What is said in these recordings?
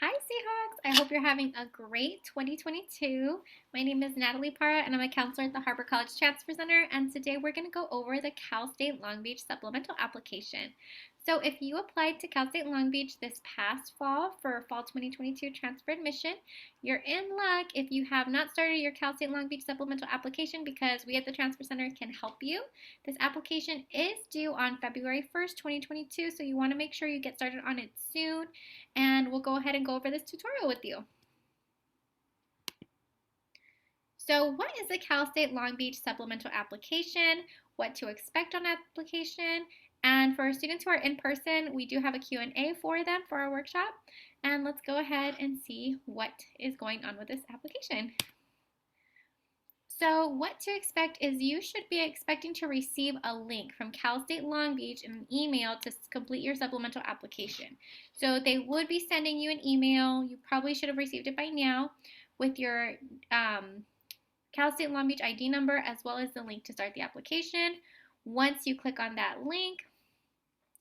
Hi Seahawks! I hope you're having a great 2022. My name is Natalie Parra and I'm a counselor at the Harbor College Transfer Center, and today we're going to go over the Cal State Long Beach Supplemental Application. So if you applied to Cal State Long Beach this past fall for fall 2022 transfer admission, you're in luck if you have not started your Cal State Long Beach Supplemental Application, because we at the Transfer Center can help you. This application is due on February 1st, 2022, so you want to make sure you get started on it soon, and we'll go ahead and go over this tutorial with you. So what is the Cal State Long Beach Supplemental Application? What to expect on application? And for students who are in person, we do have a Q&A for them for our workshop. And let's go ahead and see what is going on with this application. So what to expect is you should be expecting to receive a link from Cal State Long Beach in an email to complete your supplemental application. So they would be sending you an email. You probably should have received it by now with your Cal State Long Beach ID number as well as the link to start the application. Once you click on that link,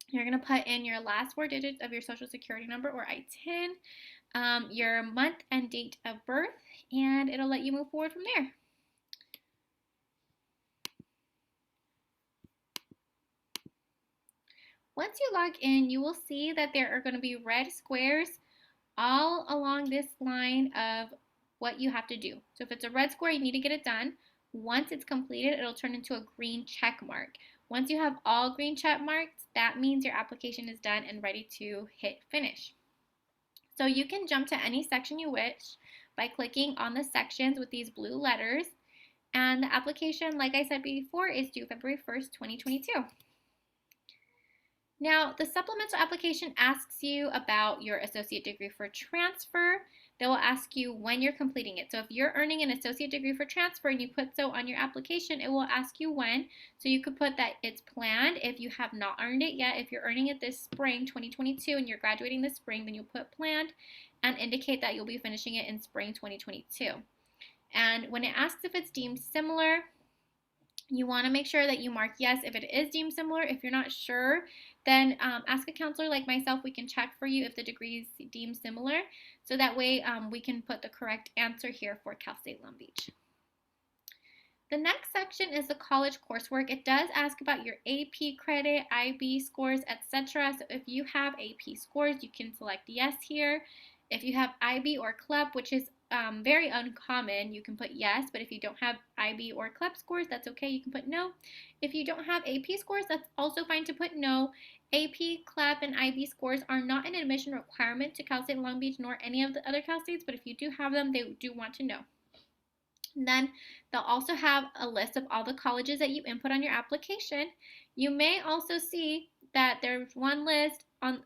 you're going to put in your last four digits of your social security number or ITIN, your month and date of birth, and it'll let you move forward from there. Once you log in, you will see that there are going to be red squares all along this line of what you have to do. So if it's a red square, you need to get it done. Once it's completed, it'll turn into a green check mark. Once you have all green check marks, that means your application is done and ready to hit finish. So you can jump to any section you wish by clicking on the sections with these blue letters. And the application, like I said before, is due February 1st, 2022. Now, the supplemental application asks you about your associate degree for transfer. They will ask you when you're completing it. So if you're earning an associate degree for transfer and you put so on your application, it will ask you when. So you could put that it's planned if you have not earned it yet. If you're earning it this spring, 2022, and you're graduating this spring, then you'll put planned and indicate that you'll be finishing it in spring 2022. And when it asks if it's deemed similar, you want to make sure that you mark yes if it is deemed similar. If you're not sure, then ask a counselor like myself. We can check for you if the degree is deemed similar, so that way we can put the correct answer here for Cal State Long Beach. The next section is the college coursework. It does ask about your AP credit, IB scores, etc. So if you have AP scores, you can select yes here. If you have IB or CLEP, which is very uncommon, you can put yes, but if you don't have IB or CLEP scores, that's okay, you can put no. If you don't have AP scores, that's also fine to put no. AP, CLEP, and IB scores are not an admission requirement to Cal State Long Beach nor any of the other Cal States, but if you do have them, they do want to know. And then they'll also have a list of all the colleges that you input on your application. You may also see that there's one list on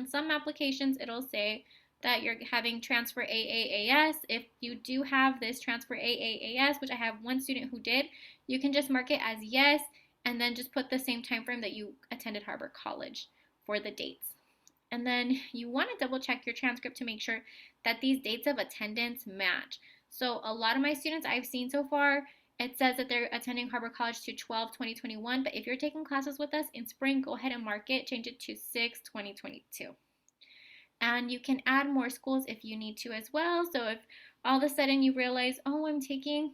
some applications it'll say that you're having transfer AAAS. If you do have this transfer AAAS, which I have one student who did, you can just mark it as yes and then just put the same time frame that you attended Harbor College for the dates. And then you want to double check your transcript to make sure that these dates of attendance match. So a lot of my students I've seen so far, it says that they're attending Harbor College to 12/2021, but if you're taking classes with us in spring, go ahead and mark it, change it to 6/2022. And you can add more schools if you need to as well. So if all of a sudden you realize, oh, I'm taking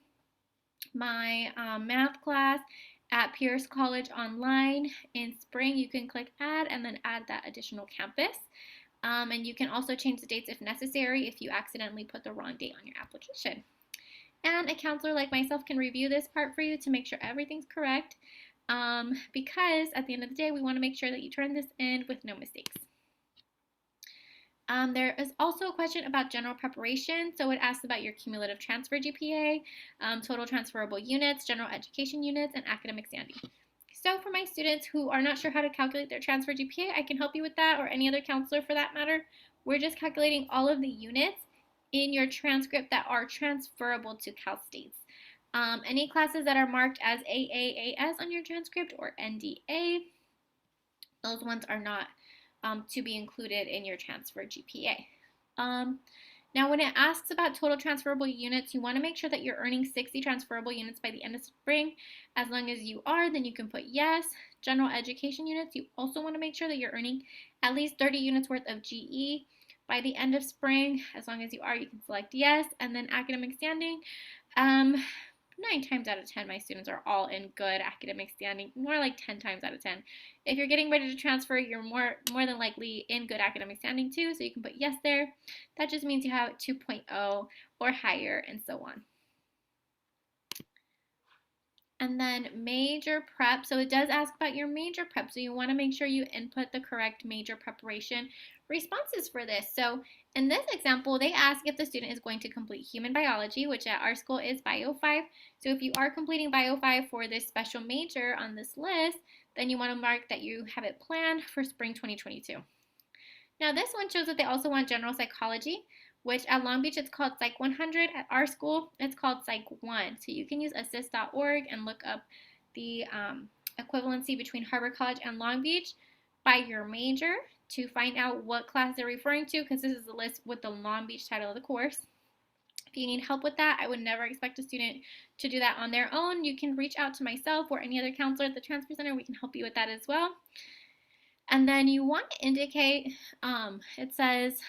my math class at Pierce College online in spring, you can click add and then add that additional campus. And you can also change the dates if necessary if you accidentally put the wrong date on your application. And a counselor like myself can review this part for you to make sure everything's correct, because at the end of the day, we want to make sure that you turn this in with no mistakes. There is also a question about general preparation. So it asks about your cumulative transfer GPA, total transferable units, general education units, and academic standing. So for my students who are not sure how to calculate their transfer GPA, I can help you with that, or any other counselor for that matter. We're just calculating all of the units in your transcript that are transferable to Cal States. Any classes that are marked as AAAS on your transcript or NDA, those ones are not to be included in your transfer GPA. Now, when it asks about total transferable units, you want to make sure that you're earning 60 transferable units by the end of spring. As long as you are, then you can put yes. General education units, you also want to make sure that you're earning at least 30 units worth of GE by the end of spring. As long as you are, you can select yes. And then academic standing. 9 times out of 10, my students are all in good academic standing, more like 10 times out of 10. If you're getting ready to transfer, you're more than likely in good academic standing too, so you can put yes there. That just means you have 2.0 or higher, and so on. And then major prep, so it does ask about your major prep, so you want to make sure you input the correct major preparation responses for this. So in this example, they ask if the student is going to complete human biology, which at our school is Bio 5. So if you are completing Bio 5 for this special major on this list, then you want to mark that you have it planned for spring 2022. Now this one shows that they also want general psychology, which at Long Beach it's called Psych 100. At our school, it's called Psych 1. So you can use assist.org and look up the equivalency between Harbor College and Long Beach by your major to find out what class they're referring to, because this is the list with the Long Beach title of the course. If you need help with that, I would never expect a student to do that on their own. You can reach out to myself or any other counselor at the Transfer Center. We can help you with that as well. And then you want to indicate, it says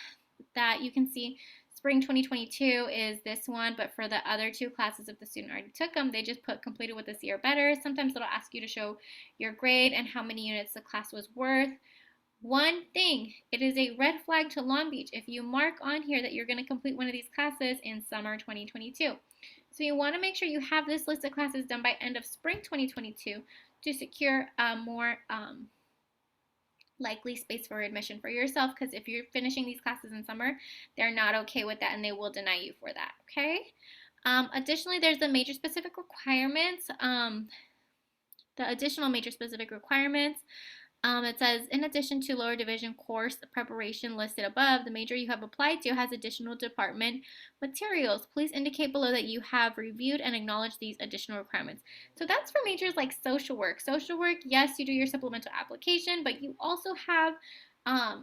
that you can see spring 2022 is this one, but for the other 2 classes, if the student already took them, they just put completed with a C or better. Sometimes it'll ask you to show your grade and how many units the class was worth. One thing, it is a red flag to Long Beach if you mark on here that you're going to complete one of these classes in summer 2022. So you want to make sure you have this list of classes done by end of spring 2022 to secure a more likely space for admission for yourself, because if you're finishing these classes in summer, they're not okay with that and they will deny you for that, okay? Additionally, there's the major specific requirements. The additional major specific requirements, it says, in addition to lower division course preparation listed above, the major you have applied to has additional department materials. Please indicate below that you have reviewed and acknowledged these additional requirements. So that's for majors like social work. Social work, yes, you do your supplemental application, but you also have a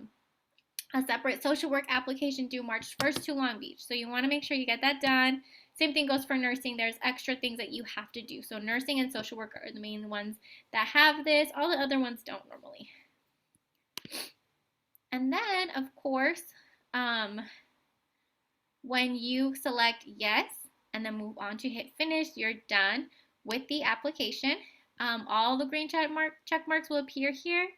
separate social work application due March 1st to Long Beach. So you want to make sure you get that done. Same thing goes for nursing. There's extra things that you have to do. So nursing and social work are the main ones that have this. All the other ones don't normally. And then, of course, when you select yes and then move on to hit finish, you're done with the application. All the green check marks will appear here,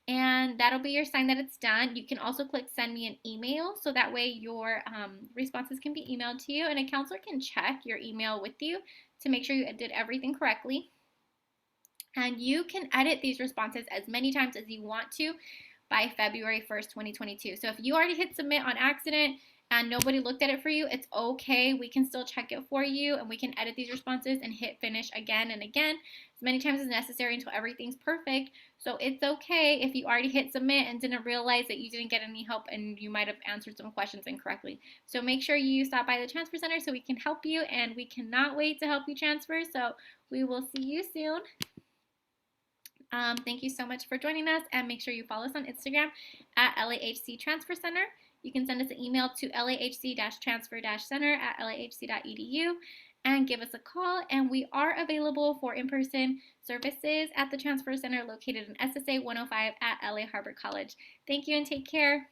and that'll be your sign that it's done. You can also click send me an email, so that way your responses can be emailed to you, and a counselor can check your email with you to make sure you did everything correctly. And you can edit these responses as many times as you want to by February 1st, 2022. So if you already hit submit on accident and nobody looked at it for you, it's okay. We can still check it for you, and we can edit these responses and hit finish again and again as many times as necessary until everything's perfect. So it's okay if you already hit submit and didn't realize that you didn't get any help and you might have answered some questions incorrectly. So make sure you stop by the Transfer Center so we can help you, and we cannot wait to help you transfer. So we will see you soon. Thank you so much for joining us, and make sure you follow us on Instagram at LAHC Transfer Center. You can send us an email to lahc-transfer-center@lahc.edu and give us a call, and we are available for in-person services at the Transfer Center located in SSA 105 at LA Harbor College. Thank you and take care.